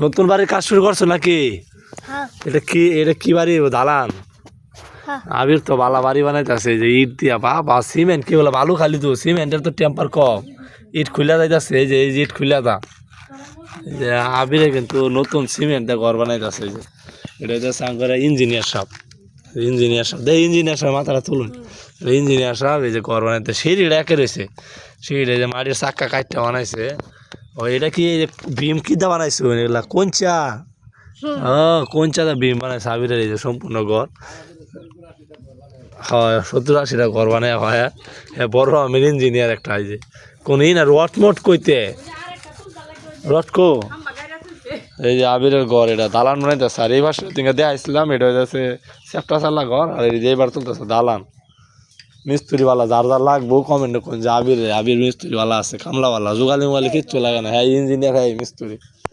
নতুন বাড়ির কাজ শুরু করছো নাকি? হ্যাঁ এটা কি বাড়ি? দালান? হ্যাঁ আবির তো বালা বাড়ি বানাইতেছে, যে ইট দিয়া বা সিমেন্ট কি বলে, বালু খালি তো, সিমেন্টের তো টেম্পার কম, ইট খুলে যাইতেছে, এই যে ইট খুলে দা, যে আবিরে কিন্তু নতুন সিমেন্ট দিয়ে ঘর বানাইতেছে। এই যে এটা হচ্ছে আঙ্গরে ইঞ্জিনিয়ার সাহেব, ইঞ্জিনিয়ার সাহেব মাথাটা তুলুন, ইঞ্জিনিয়ার সাহেব এই যে ঘর বানাইতে সিঁড়িটা একে রয়েছে, সিঁড়িটা যে মাটির চাক্কা কাঠটা বানাইছে। ও এটা কি ভীম কিদা বানাইছো এগুলা? কোনচা? কোনচা দা ভীম বানাইছে আবিরের এই যে সম্পূর্ণ ঘর। হয় 70-80টা ঘর বানায় হয়। হ্যাঁ বড় আমির ইঞ্জিনিয়ার একটা। এই যে কোন না রড মট কইতে রড কো, এই যে আবিরের ঘর, এটা দালান বানাইতেছে। আর এই পাশে তুমি দেয়া আসছিলাম, এটা হচ্ছে সেপ্টা চাল্লা ঘর, আর এই যে এবার তুলতেছে দালান। মিস্ত্রিওয়ালা যার যার লাগবো কমেন্ট করুন, যে আবির মিস্ত্রিওয়ালা আছে, কামলাওয়ালা, জোগালি মোগালি কিচ্ছু লাগে না, হ্যাঁ ইঞ্জিনিয়ার, হ্যাঁ মিস্ত্রি।